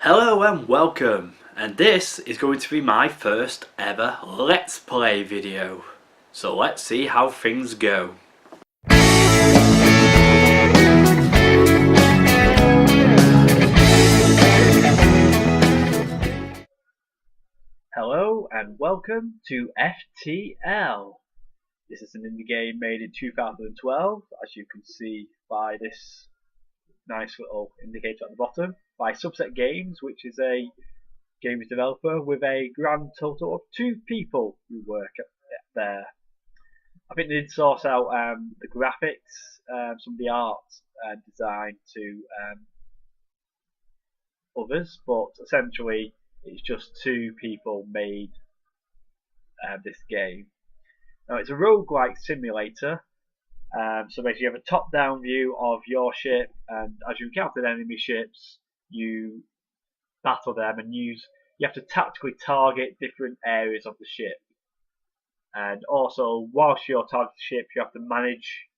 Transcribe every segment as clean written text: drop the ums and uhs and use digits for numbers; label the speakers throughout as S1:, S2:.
S1: Hello and welcome, and this is going to be my first ever Let's Play video. So let's see how things go. Hello and welcome to FTL. This is an indie game made in 2012, as you can see by this nice little indicator at the bottom, by Subset Games, which is a games developer with a grand total of 2 people who work there. I think they did source out the graphics, some of the art and design to others, but essentially it's just 2 people made this game. Now it's a roguelike simulator, so basically you have a top-down view of your ship, and as you encounter enemy ships, you battle them and you have to tactically target different areas of the ship. And also, whilst you're targeting the ship, you have to manage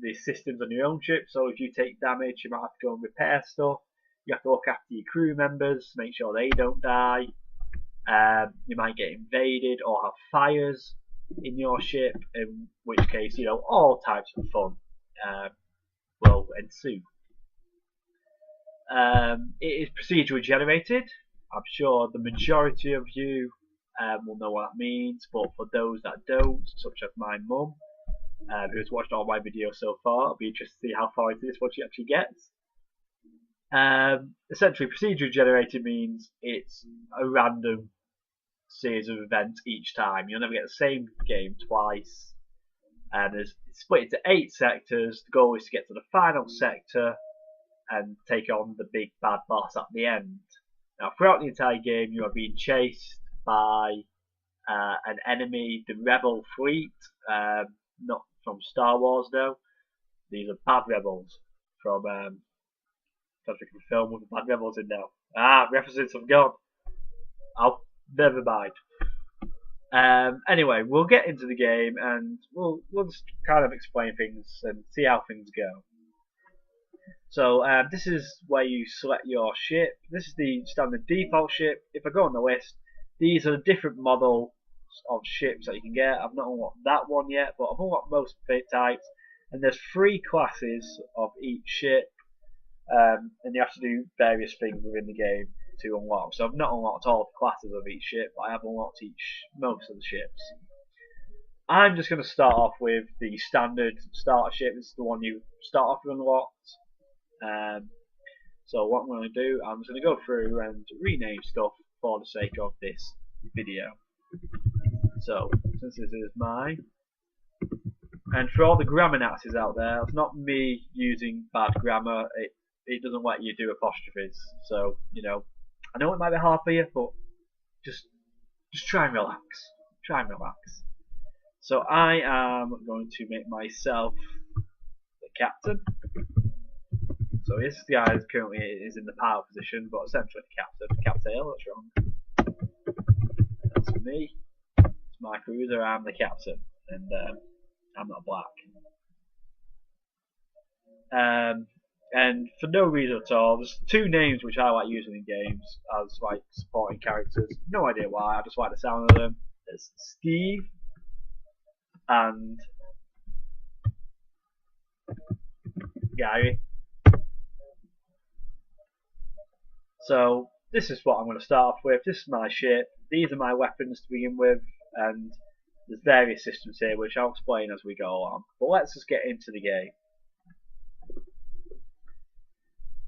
S1: the systems on your own ship. So if you take damage, you might have to go and repair stuff. You have to look after your crew members, make sure they don't die. You might get invaded or have fires in your ship, in which case, all types of fun will ensue. It is procedurally generated. I'm sure the majority of you will know what that means, but for those that don't, such as my mum, who's watched all my videos so far, I'll be interested to see how far into this one she actually gets. Essentially, procedurally generated means it's a random series of events each time. You'll never get the same game twice. And it's split into 8 sectors. The goal is to get to the final sector and take on the big bad boss at the end. Now, throughout the entire game, you are being chased by an enemy, the Rebel fleet, not from Star Wars though. These are bad rebels from film with the bad rebels in now. References have gone. Never mind. Anyway, we'll get into the game and we'll just kind of explain things and see how things go. So this is where you select your ship. This is the standard default ship. If I go on the list, these are the different models of ships that you can get. I've not unlocked that one yet, but I've unlocked most types. And there's 3 classes of each ship, and you have to do various things within the game to unlock. So I've not unlocked all the classes of each ship, but I have unlocked most of the ships. I'm just going to start off with the standard starter ship. This is the one you start off with unlocked. So what I'm going to do, I'm just going to go through and rename stuff for the sake of this video. So, since this is mine, and for all the grammar Nazis out there, it's not me using bad grammar, it doesn't let you do apostrophes, so, I know it might be hard for you, but just try and relax. Try and relax. So I am going to make myself the captain. So this guy currently is in the power position, but essentially the captain. Captail, that's wrong. That's me. It's my cruiser, I'm the captain, and I'm not black. And for no reason at all, there's 2 names which I like using in games as like supporting characters. No idea why, I just like the sound of them. There's Steve and Gary. So this is what I'm going to start off with. This is my ship. These are my weapons to begin with, and there's various systems here which I'll explain as we go along. But let's just get into the game.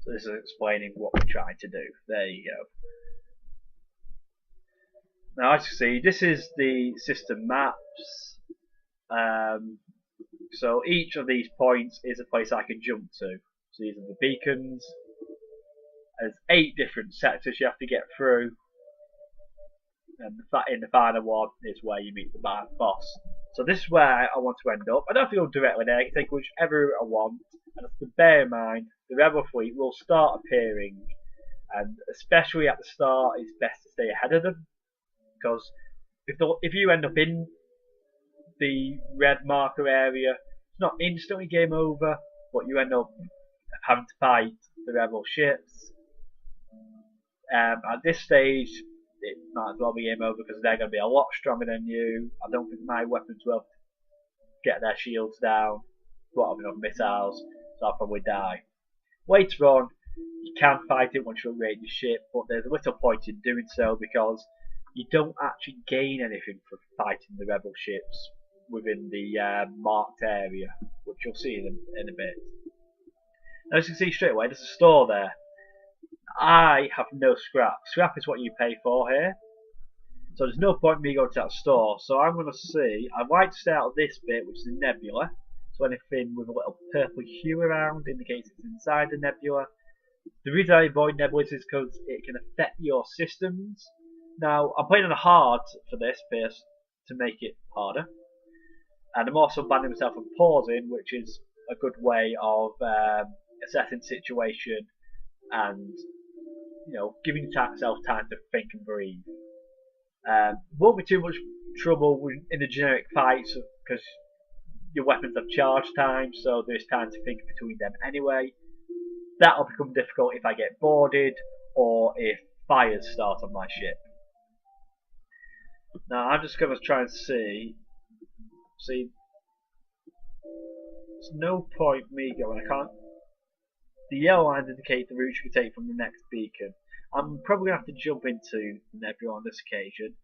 S1: So this is explaining what we're trying to do. There you go. Now as you see, this is the system maps. So each of these points is a place I can jump to. So these are the beacons. There's 8 different sectors you have to get through, and in the final one is where you meet the boss. So this is where I want to end up. I don't have to go directly there, I can take whichever route I want, and to bear in mind, the Rebel fleet will start appearing, and especially at the start, it's best to stay ahead of them, because if you end up in the red marker area, it's not instantly game over, but you end up having to fight the Rebel ships. At this stage, it might as well be game over because they're going to be a lot stronger than you. I don't think my weapons will get their shields down. Won't have enough missiles, so I'll probably die. Later on, you can fight it once you upgrade your ship, but there's little point in doing so because you don't actually gain anything from fighting the rebel ships within the marked area, which you'll see in a bit. Now, as you can see straight away, there's a store there. I have no scrap. Scrap is what you pay for here. So there's no point in me going to that store. So I'm going to see, I'd like to stay out of this bit, which is the nebula. So anything with a little purple hue around indicates it's inside the nebula. The reason I avoid nebulas is because it can affect your systems. Now, I'm playing on the hard for this bit to make it harder. And I'm also banning myself from pausing, which is a good way of assessing the situation and, you know, giving yourself time to think and breathe. Won't be too much trouble in the generic fights because your weapons have charge time, so there's time to think between them anyway. That'll become difficult if I get boarded or if fires start on my ship. Now I'm just going to try and see, there's no point me going, I can't, the yellow lines indicate the route you can take from the next beacon. I'm probably going to have to jump into the nebula on this occasion.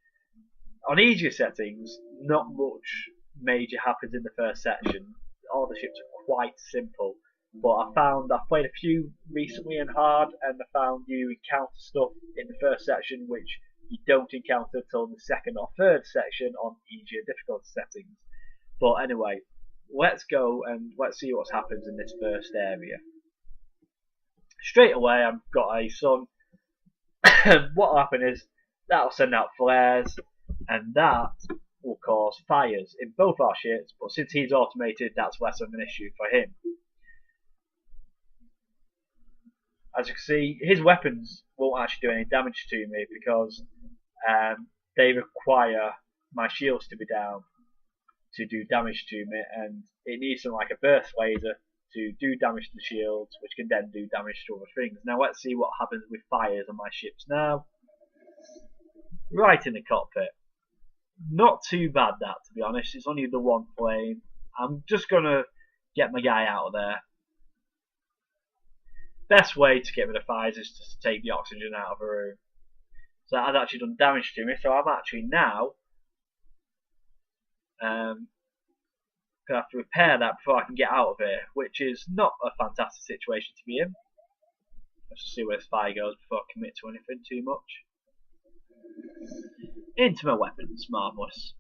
S1: On easier settings, not much major happens in the first section. All the ships are quite simple. But I've played a few recently in hard, and I found you encounter stuff in the first section which you don't encounter until the second or third section on easier difficulty settings. But anyway, let's go and let's see what happens in this first area. Straight away, I've got a sun. What'll happen is that'll send out flares, and that will cause fires in both our ships. But since he's automated, that's less of an issue for him. As you can see, his weapons won't actually do any damage to me because they require my shields to be down to do damage to me, and it needs something like a burst laser to do damage to the shields, which can then do damage to other things. Now let's see what happens with fires on my ships now. Right in the cockpit. Not too bad that, to be honest. It's only the one flame. I'm just going to get my guy out of there. Best way to get rid of fires is to take the oxygen out of a room. So that has actually done damage to me, so I'm actually now going to have to repair that before I can get out of here, which is not a fantastic situation to be in. Let's just see where this fire goes before I commit to anything too much. Into my weapons, marvellous.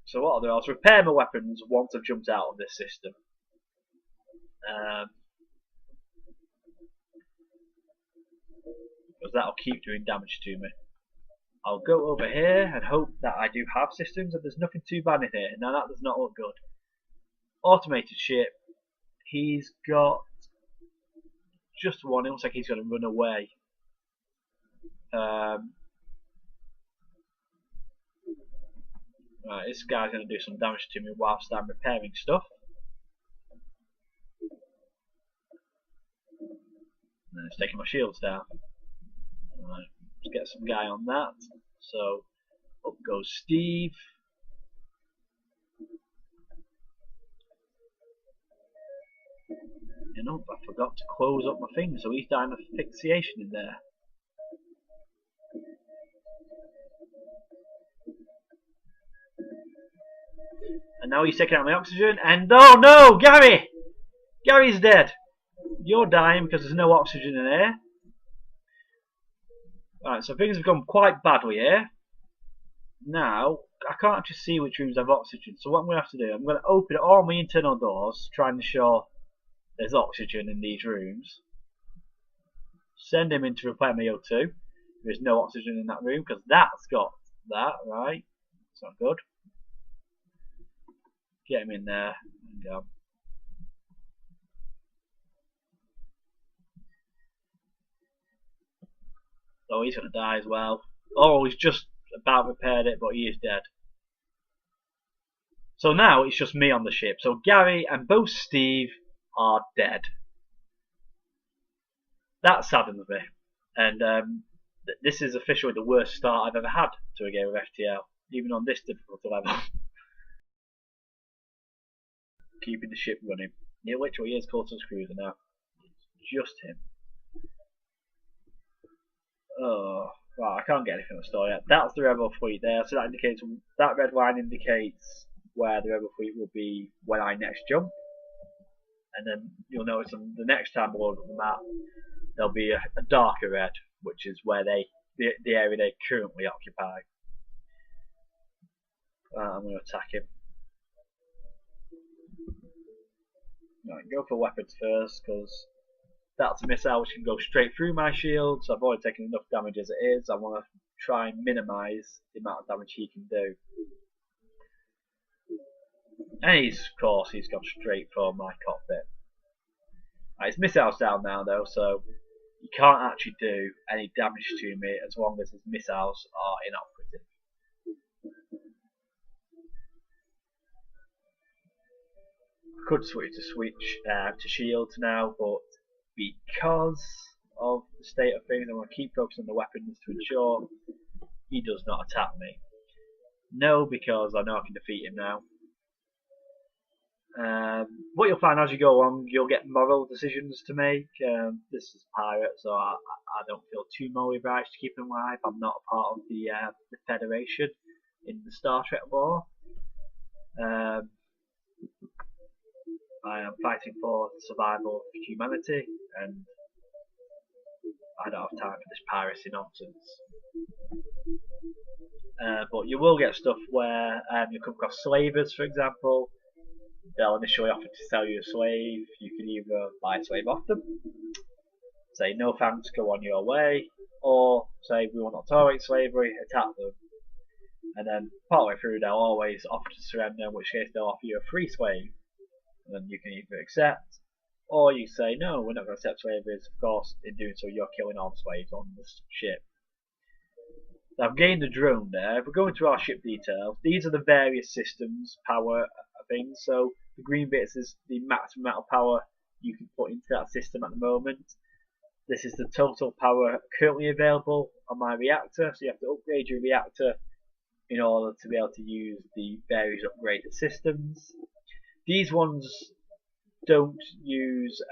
S1: So what I'll do is repair my weapons once I've jumped out of this system. Because that'll keep doing damage to me. I'll go over here and hope that I do have systems and there's nothing too bad in here. Now that does not look good. Automated ship. He's got just one. It looks like he's going to run away. Right, this guy's going to do some damage to me whilst I'm repairing stuff. And it's taking my shields down. Right, let's get some guy on that. So, up goes Steve. You know, I forgot to close up my thing, so he's dying of asphyxiation in there. And now he's taking out my oxygen, and oh no, Gary! Gary's dead. You're dying because there's no oxygen in here. Right, so things have gone quite badly here. Now, I can't actually see which rooms have oxygen, so what I'm going to have to do, I'm going to open all my internal doors, trying to ensure there's oxygen in these rooms. Send him in to repair my O2. There's no oxygen in that room, because that's got that, right? It's not good. Get him in there and go. Oh, he's going to die as well. Oh, he's just about repaired it, but he is dead. So now it's just me on the ship. So Gary and both Steve are dead. That saddens me. And this is officially the worst start I've ever had to a game of FTL, even on this difficulty level. Keeping the ship running. It literally is Coulson's Cruiser now. It's just him. Oh, right, I can't get anything on the store yet. That's the Rebel fleet there, so that indicates, that red line indicates where the Rebel fleet will be when I next jump. And then you'll notice on the next time I load up the map, there'll be a darker red, which is where the area they currently occupy. I'm going to attack him. Right, go for weapons first, because that's a missile which can go straight through my shield, so I've already taken enough damage as it is. I want to try and minimise the amount of damage he can do. And of course, he's gone straight for my cockpit. Right, his missile's down now though, so he can't actually do any damage to me as long as his missiles are inoperative. I could switch to shields now, but because of the state of things, I'm going to keep focusing on the weapons to ensure he does not attack me. No, because I know I can defeat him now. What you'll find as you go along, you'll get moral decisions to make. This is pirate, so I don't feel too morally obliged to keep him alive. I'm not a part of the Federation in the Star Trek war. I am fighting for the survival of humanity, and I don't have time for this piracy nonsense. But you will get stuff where you come across slavers, for example. They'll initially offer to sell you a slave. You can either buy a slave off them, say no thanks, go on your way, or say we will not tolerate slavery, attack them. And then partway through they'll always offer to surrender, in which case they'll offer you a free slave. And then you can either accept, or you say no, we're not going to accept slavery. Of course, in doing so you're killing all the slaves on the ship. Now, I've gained a drone there. If we go into our ship details, these are the various systems, power things. So the green bits is the maximum amount of power you can put into that system at the moment. This is the total power currently available on my reactor, so you have to upgrade your reactor in order to be able to use the various upgraded systems. These ones don't use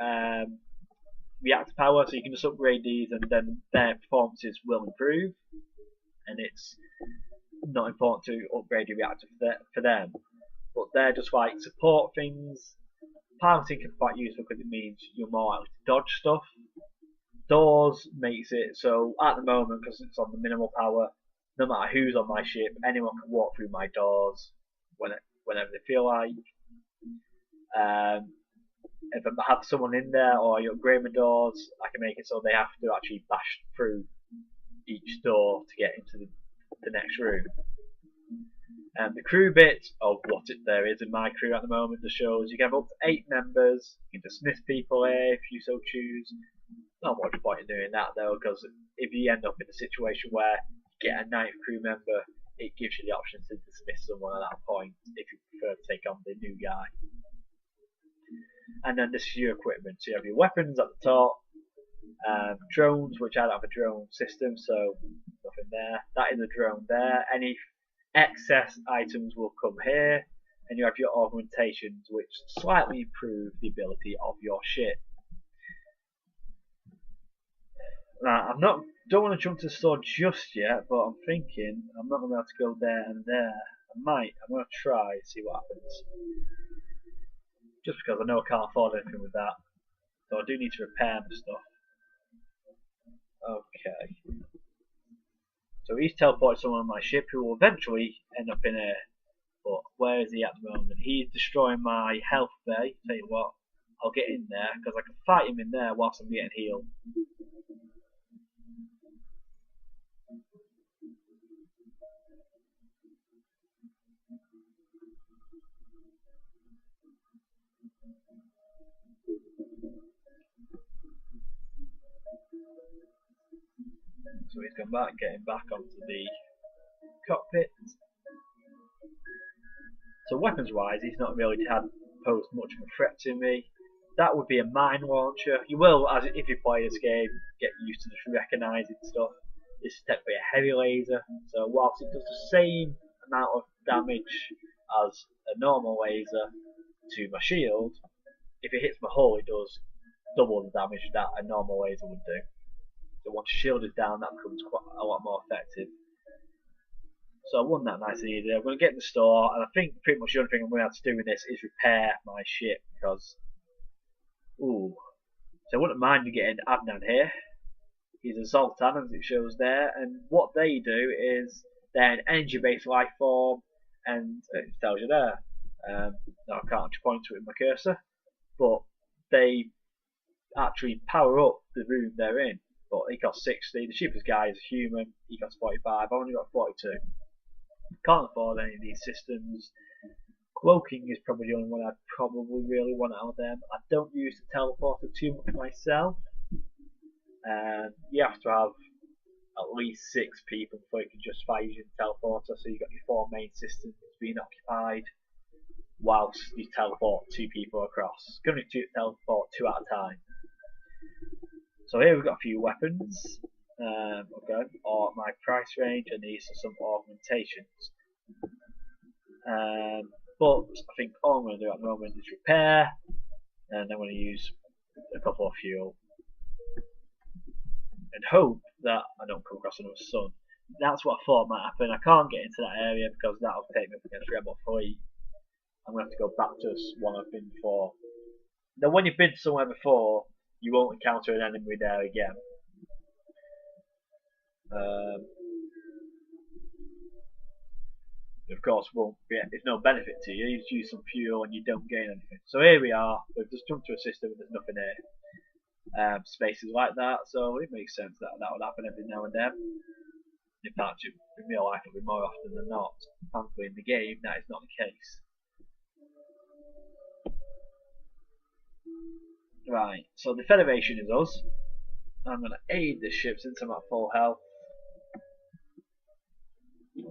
S1: reactor power, so you can just upgrade these and then their performances will improve. And it's not important to upgrade your reactor for them. But they're just like support things. Piloting can be quite useful because it means you're more likely to dodge stuff. Doors makes it so at the moment, because it's on the minimal power, no matter who's on my ship, anyone can walk through my doors whenever they feel like. If I have someone in there or you upgrade my doors, I can make it so they have to actually bash through each door to get into the next room. And the crew bit of what there is in my crew at the moment just shows you can have up to 8 members. You can dismiss people here if you so choose. Not much point in doing that though, because if you end up in a situation where you get a 9th crew member, it gives you the option to dismiss someone at that point if you prefer to take on the new guy. And then this is your equipment. So you have your weapons at the top, drones, which I don't have a drone system, so nothing there. That is a drone there. Any excess items will come here, and you have your augmentations, which slightly improve the ability of your ship. Now, don't want to jump to the store just yet, but I'm thinking I'm not going to be able to go there and there. I'm going to try, see what happens. Just because I know I can't afford anything with that. So I do need to repair the stuff. Okay. So he's teleported someone on my ship who will eventually end up in here. But where is he at the moment? He's destroying my health bay. Tell you what, I'll get in there because I can fight him in there whilst I'm getting healed. So he's gone back, getting back onto the cockpit. So weapons wise, he's not really had posed much of a threat to me. That would be a mine launcher. You will, as if you play this game, get used to just recognising stuff. This is technically a heavy laser, so whilst it does the same amount of damage as a normal laser to my shield, if it hits my hull, it does double the damage that a normal laser would do. So once your shield is down, that becomes quite a lot more effective. So I won that nice and easy. I'm going to get in the store, and I think pretty much the only thing I'm going to have to do with this is repair my ship, because, ooh. So I wouldn't mind you getting Adnan here. He's a Zoltan, as it shows there, and what they do is they're an energy-based life form, and it tells you there. Now I can't actually point to it with my cursor, but they actually power up the room they're in. But he costs 60. The cheapest guy is a human. He costs 45. I've only got 42. Can't afford any of these systems. Cloaking is probably the only one I'd probably really want out of them. I don't use the teleporter too much myself. You have to have at least 6 people before you can justify using the teleporter. So you've got your 4 main systems being occupied, whilst you teleport 2 people across. You can only teleport 2 at a time. So here we've got a few weapons. Okay, or my price range, and these are some augmentations. But I think all I'm going to do at the moment is repair, and I'm going to use a couple of fuel, and hope that I don't come across another sun. That's what I thought might happen. I can't get into that area because that'll take me up against Rebel Fleet. I'm going to have to go back to one I've been before. Now, when you've been somewhere before, you won't encounter an enemy there again. Of course, it's no benefit to you. You just use some fuel and you don't gain anything. So here we are. We've just jumped to a system and there's nothing here. Spaces like that, so it makes sense that that would happen every now and then. In fact, in real life, it'll be more often than not. Thankfully, in the game, that is not the case. Right, so the Federation is us. I'm going to aid this ship since I'm at full health.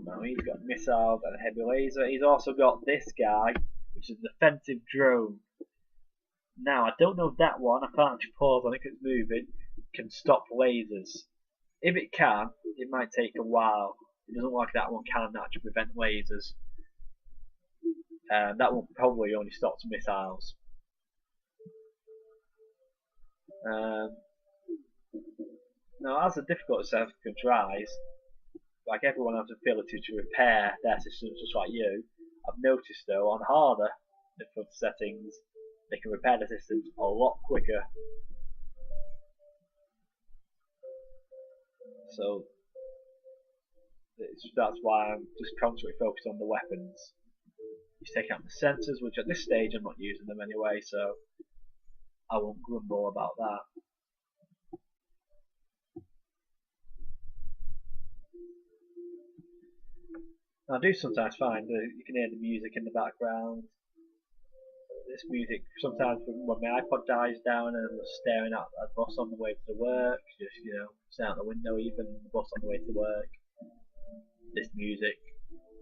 S1: Now he's got missiles and a heavy laser. He's also got this guy, which is an offensive drone. Now I don't know if that one, I can't actually pause on it because it's moving, can stop lasers. If it can, it might take a while. It doesn't look like that one can actually prevent lasers. That one probably only stops missiles. Now as the difficulty can rise, like everyone has the ability to repair their systems just like you. I've noticed though on harder difficulty settings they can repair the systems a lot quicker. So that's why I'm just constantly focused on the weapons. He's taking out the sensors, which at this stage I'm not using them anyway, so I won't grumble about that. I do sometimes find that you can hear the music in the background. This music, sometimes when my iPod dies down and I'm staring at a bus on the way to work, just, you know, staring out the window even, the bus on the way to work, this music,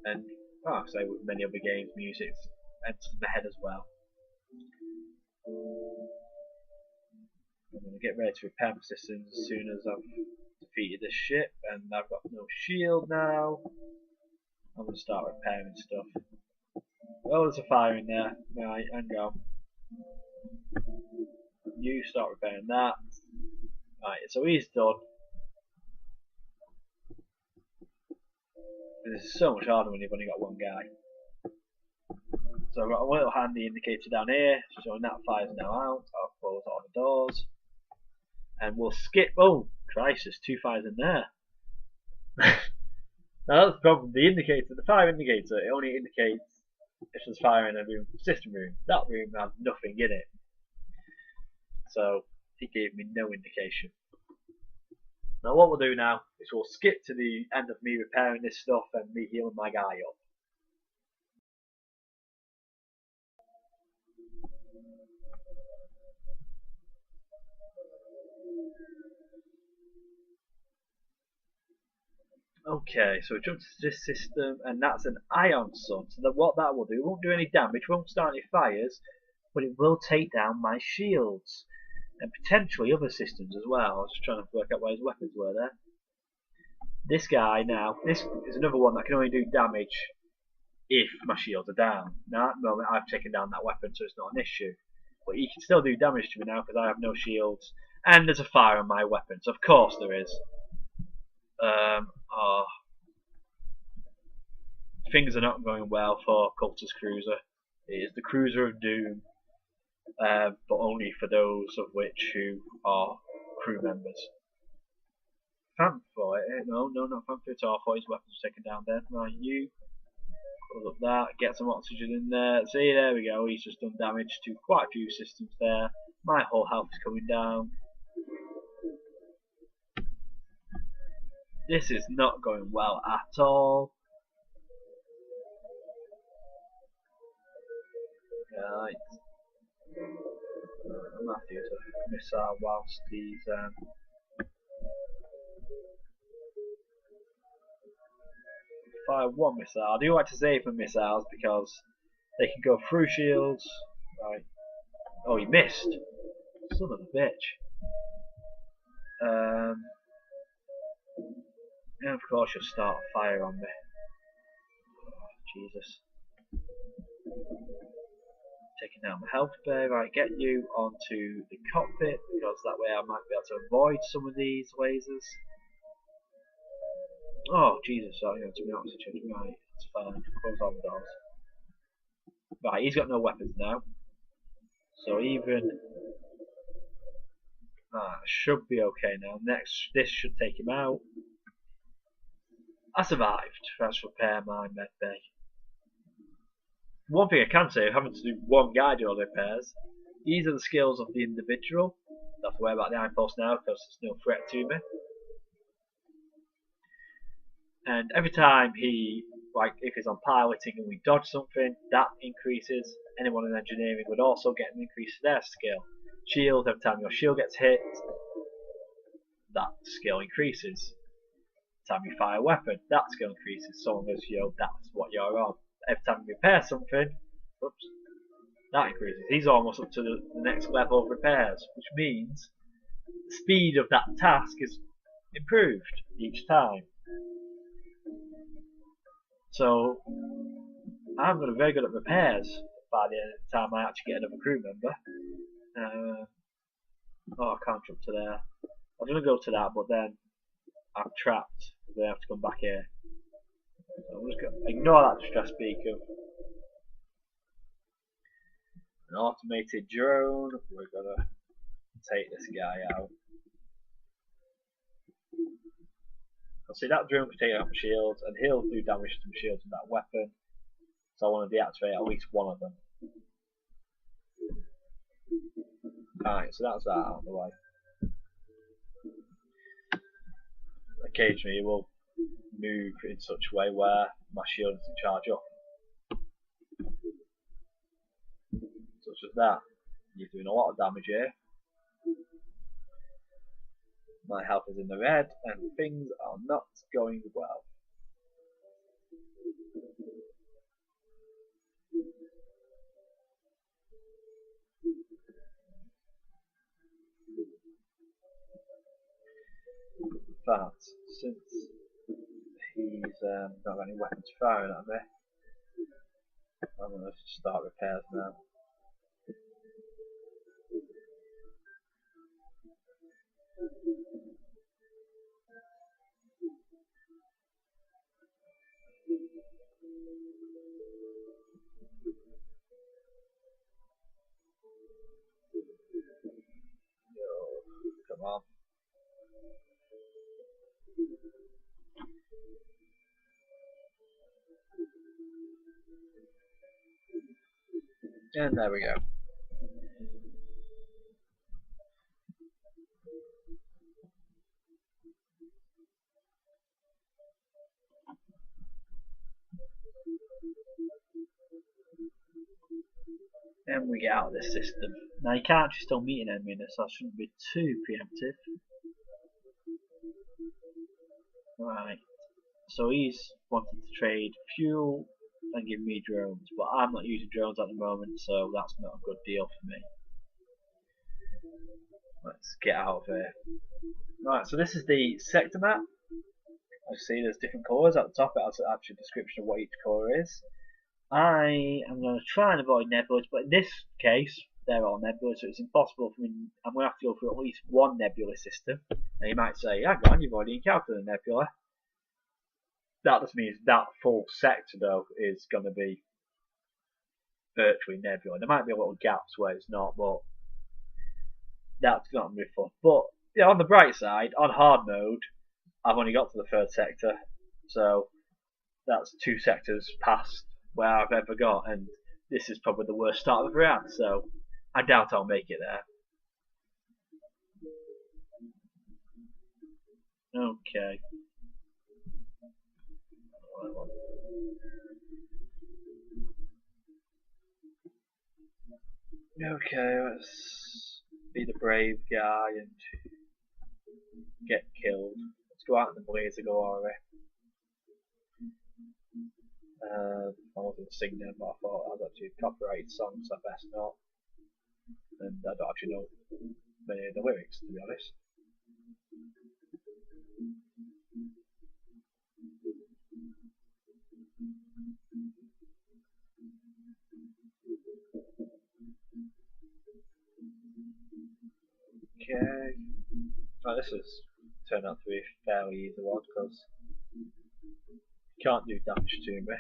S1: and, like I say, with many other games, music enters my head as well. I'm going to get ready to repair my systems as soon as I've defeated this ship, and I've got no shield now. I'm going to start repairing stuff. Oh, there's a fire in there. Right, hang on. You start repairing that. Right, so he's done. This is so much harder when you've only got one guy. So I've got a little handy indicator down here, showing that fire's now out. I'll close all the doors. And we'll skip. Oh, Christ, there's 2 fires in there. Now that's the problem. The indicator, the fire indicator, it only indicates if there's fire in a room, system room. That room has nothing in it. So it gave me no indication. Now what we'll do now is we'll skip to the end of me repairing this stuff and me healing my guy up. Okay, so it jumps to this system, and that's an ion sun. So that what that will do, it won't do any damage, won't start any fires, but it will take down my shields and potentially other systems as well. I was just trying to work out where his weapons were there. This guy now, this is another one that can only do damage if my shields are down. Now at the moment I've taken down that weapon, so it's not an issue. But he can still do damage to me now because I have no shields, and there's a fire on my weapons. Of course there is. Oh, things are not going well for Cultist Cruiser. It is the Cruiser of Doom, but only for those of which who are crew members. Fanfoy, no, not Fanfoy at all. I thought his weapons were taken down there. Right, you close up that, get some oxygen in there. See, there we go. He's just done damage to quite a few systems there. My whole health is coming down. This is not going well at all. Right. I'm gonna have to use a missile whilst these fire one missile. I do like to save my missiles because they can go through shields. Right. Oh, he missed. Son of a bitch. And of course you'll start a fire on me. Oh, Jesus. Taking down my health bar. Right, get you onto the cockpit because that way I might be able to avoid some of these lasers. Oh, Jesus, sorry, to be oxygen. Right, it's fine. Close all the doors. Right, he's got no weapons now. So even should be okay now. Next, this should take him out. I survived. Let's repair my med bay. One thing I can say, having to do one guy do all the repairs, these are the skills of the individual. Don't have to worry about the iron pulse now because there's no threat to me. And every time he, like if he's on piloting and we dodge something, that increases. Anyone in engineering would also get an increase to their skill. Shield, every time your shield gets hit, that skill increases. Every time you fire a weapon, that skill increases. So long as that's what you're on. Every time you repair something, oops, that increases. He's almost up to the next level of repairs, which means the speed of that task is improved each time. So I'm going to be very good at repairs by the time I actually get another crew member. Oh, I can't jump to there. I'm going to go to that, but then I'm trapped. They have to come back here. So I'm just going to ignore that distress beacon. An automated drone. We're going to take this guy out. See, that drone can take out my shields, and he'll do damage to my shields with that weapon. So I want to deactivate at least one of them. Alright, so that's that out of the way. Occasionally it will move in such a way where my shield doesn't charge up. Such as that. You're doing a lot of damage here. My health is in the red, and things are not going well. But since he's not got any weapons firing at me, I'm going to start repairs now. Come on. And there we go. And we get out of this system. Now you can't actually still meet an enemy in this, so I shouldn't be too preemptive. Right. So he's wanting to trade fuel and give me drones, but I'm not using drones at the moment, so that's not a good deal for me. Let's get out of here. Right, so this is the sector map. As you see, there's different colours at the top. It has an actual description of what each colour is. I am going to try and avoid nebulas, but in this case, they're all nebulous, so it's impossible for me. I'm going to have to go through at least one nebula system. Now you might say, hang on, you've already encountered a nebula. That just means that full sector, though, is going to be virtually nebula. There might be little gaps where it's not, but that's not going to be fun. But yeah, on the bright side, on hard mode, I've only got to the third sector, so that's 2 sectors past where I've ever got, and this is probably the worst start I've ever had, so I doubt I'll make it there. Okay. Okay, let's be the brave guy and get killed. Let's go out in the blazer glory. I was going to sing them, but I thought I was actually a copyrighted song, so I best not. And I don't actually know many of the lyrics, to be honest. Okay. Oh, this has turned out to be a fairly easy one because you can't do damage to me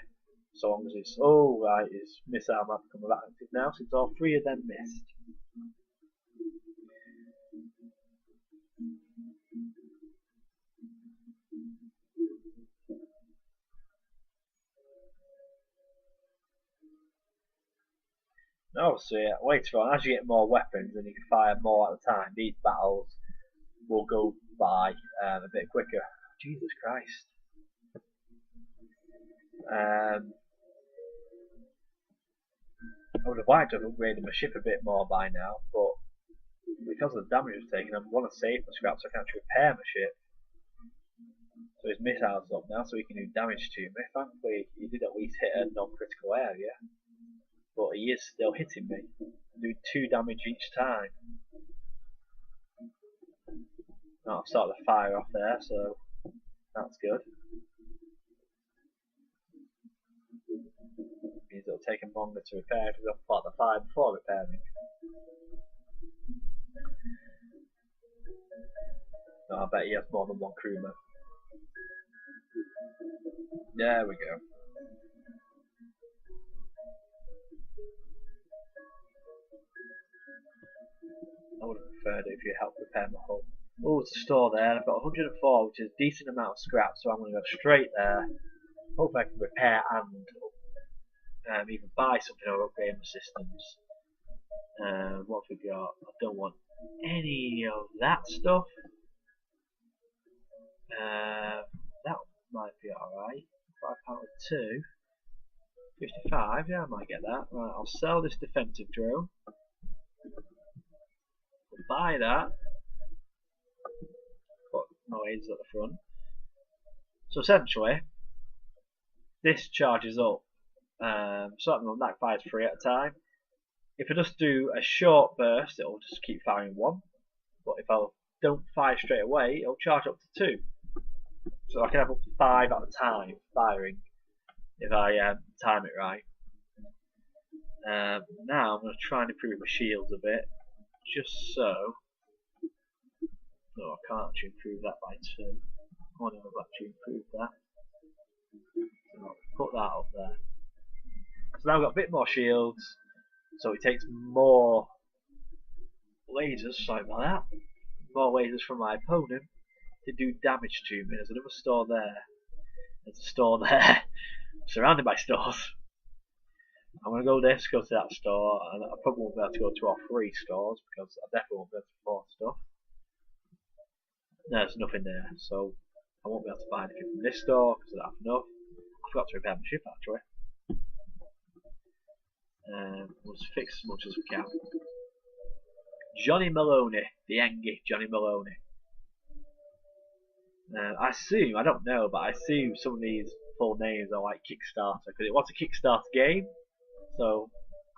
S1: so long as it's. Oh, right, his missile might become active now since all 3 of them missed. Obviously, later on, as you get more weapons and you can fire more at a time, these battles will go by a bit quicker. Jesus Christ. I would have liked to have upgraded my ship a bit more by now, but because of the damage I've taken, I want to save my scraps so I can actually repair my ship. So his missile's up now, so he can do damage to me. Thankfully, he did at least hit a non-critical area. But he is still hitting me. Do 2 damage each time. Now I've started the fire off there, so that's good. Means it'll take him longer to repair because I've fought the fire before repairing. No, I bet he has more than 1 crewman. There we go. I would have preferred it if you helped repair my hull. Oh, it's a store there, and I've got 104, which is a decent amount of scrap, so I'm going to go straight there. Hopefully I can repair and even buy something or upgrade my systems. What have we got? I don't want any of that stuff. That might be alright. 5 pound 2. 55, yeah, I might get that. Right, I'll sell this defensive drone. Buy that. Put no aids at the front. So essentially, this charges up. So that fires 3 at a time. If I just do a short burst, it'll just keep firing 1. But if I don't fire straight away, it'll charge up to 2. So I can have up to 5 at a time firing if I time it right. Now I'm going to try and improve my shields a bit, just so. No, I can't actually improve that by 2. I want to actually improve that. So I'll put that up there. So now I've got a bit more shields, so it takes more lasers, sorry about that, more lasers from my opponent to do damage to me. There's another store there. There's a store there. Surrounded by stores. I'm going to go this, go to that store, and I probably won't be able to go to all 3 stores because I definitely won't be able to afford stuff. There's nothing there, so I won't be able to buy anything from this store because I don't have enough. I forgot to repair my ship actually. We'll just fix as much as we can. Johnny Maloney, the Engie Johnny Maloney. I assume, I don't know, but I assume some of these full names are like Kickstarter because it was a Kickstarter game. So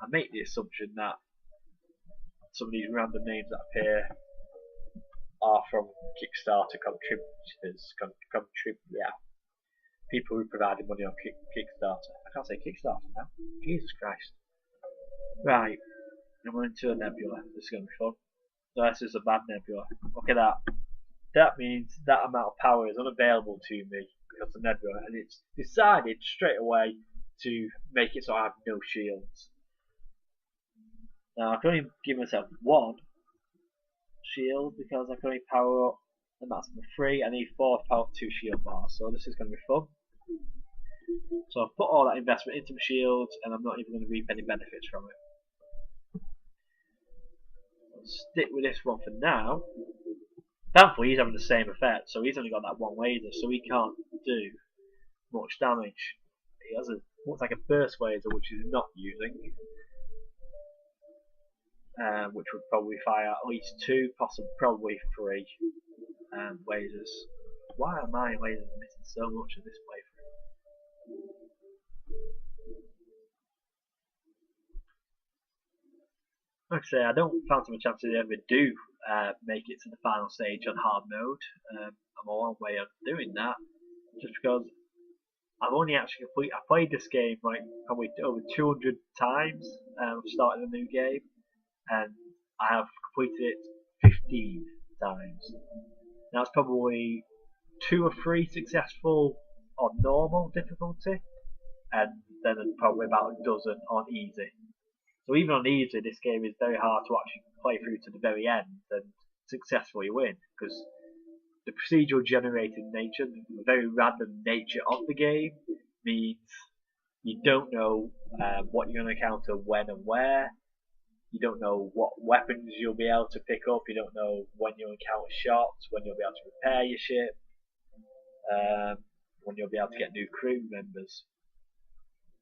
S1: I make the assumption that some of these random names that appear are from Kickstarter contributors, people who provided money on Kickstarter. I can't say Kickstarter now. Jesus Christ. Right, I'm going to a nebula. This is going to be fun. So this is a bad nebula. Look at that. That means that amount of power is unavailable to me because of nebula, and it's decided straight away to make it so I have no shields. Now I can only give myself one shield because I can only power up the maximum 3. I need 4 to power up 2 shield bars, so this is going to be fun. So I've put all that investment into my shields and I'm not even going to reap any benefits from it. I'll stick with this one for now. Thankfully he's having the same effect, so he's only got that one laser, so he can't do much damage. He has looks like a burst laser which he's not using. Which would probably fire at least 2, possibly probably 3 lasers. Why are my lasers missing so much of this playthrough? Like I say, I don't fancy my chances to ever do make it to the final stage on hard mode. I'm a long way on doing that, just because I've only actually I played this game like probably over 200 times. Starting a new game, and I have completed it 15 times. Now it's probably 2 or 3 successful on normal difficulty, and then probably about a dozen on easy. So even on easy, this game is very hard to actually play through to the very end and successfully win, because the procedural generated nature, the very random nature of the game, means you don't know what you're going to encounter when and where. You don't know what weapons you'll be able to pick up. You don't know when you'll encounter shots, when you'll be able to repair your ship, when you'll be able to get new crew members.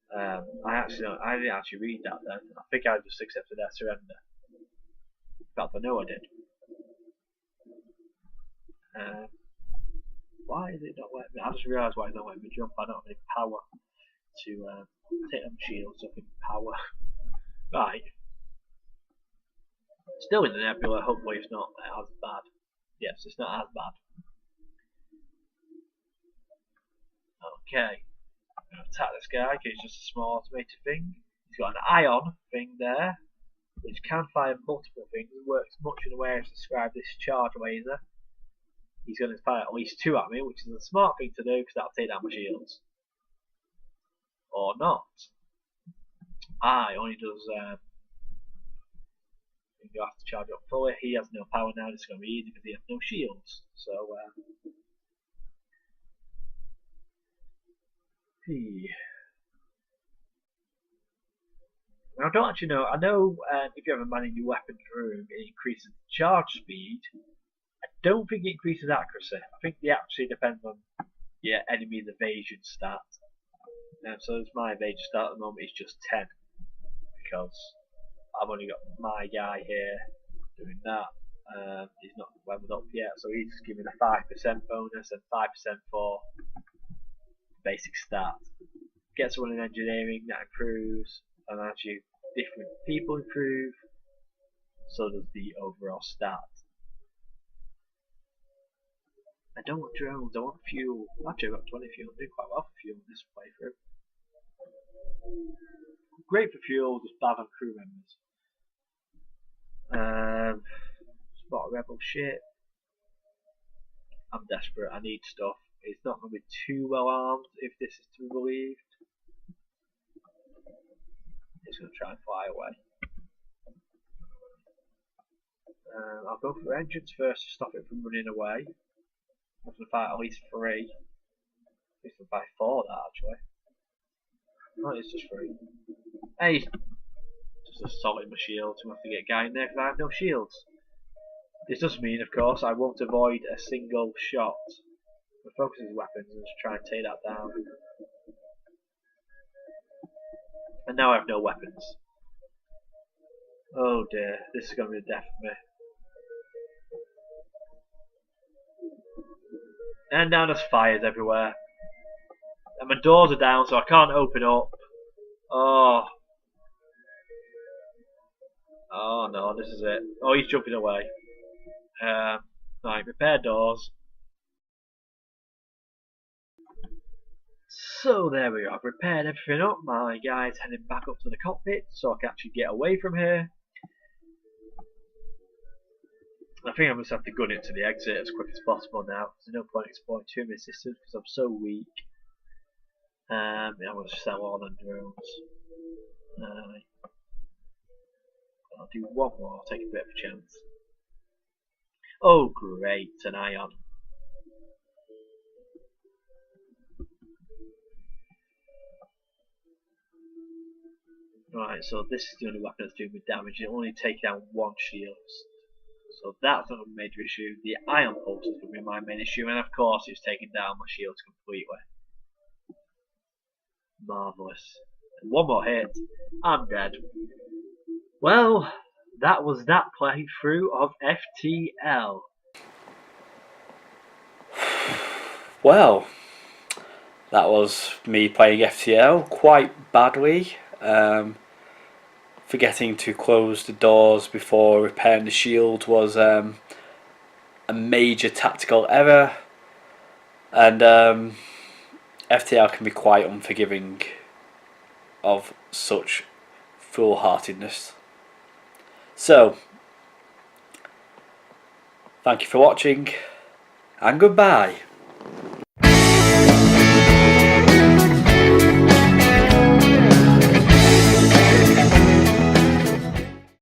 S1: I didn't actually read that then. I think I just accepted their surrender. In fact, I know I did. Why is it not letting me? I just realised why it's not letting me jump. I don't have any power to take them shields up in power. Right. Still in the nebula, hopefully it's not as bad. Yes, it's not as bad. Okay. I'm going to attack this guy because it's just a small automated thing. He's got an ion thing there, which can fire multiple things. It works much in the way I've described this charge laser. He's going to fire at least 2 at me, which is a smart thing to do because that'll take down my shields. Or not. Only does you have to charge up fully. He has no power now. It's going to be easy because he has no shields. So now I don't actually know. I know if you have a man in your weapons room, it increases charge speed. I don't think it increases accuracy. I think it actually depends on your enemy's evasion stat. So my evasion stat at the moment is just 10 because I've only got my guy here doing that. He's not leveled up yet, so he's giving a 5% bonus and 5% for basic stat. Get someone in engineering, that improves, and as you different people improve, so does the overall stat. I don't want drones, I want fuel. Actually, I've got 20 fuel, I do quite well for fuel in this playthrough. Great for fuel, just bad on crew members. Spot a rebel ship. I'm desperate, I need stuff. It's not going to be too well armed if this is to be believed. It's going to try and fly away. I'll go for engines first to stop it from running away. I'm going to fight at least 3. At least I'll buy 4 that actually. Oh, it's just 3. Hey! Just assaulting my shields. I'm going to have to get a guy in there because I have no shields. This does mean, of course, I won't avoid a single shot. I'm focusing his weapons and just try and take that down. And now I have no weapons. Oh dear, this is going to be the death of me. And now there's fires everywhere. And my doors are down, so I can't open up. Oh. Oh no, this is it. Oh, he's jumping away. Right, repair doors. So there we go, I've repaired everything up. My guy's heading back up to the cockpit so I can actually get away from here. I think I must have to gun it to the exit as quick as possible now. There's no point exploring too many systems because I'm so weak. I'm going to sell all the drones. I'll do one more, I'll take a bit of a chance. Oh great, an ion. Right, so this is the only weapon that's doing me damage. It only takes down one shield. So that's not a major issue. The ion pulse is going to be my main issue, and of course it's taking down my shields completely. Marvellous. And one more hit, I'm dead. Well, that was that playthrough of FTL.
S2: Well, that was me playing FTL quite badly. Forgetting to close the doors before repairing the shield was a major tactical error, and FTL can be quite unforgiving of such foolhardiness. So, thank you for watching, and goodbye.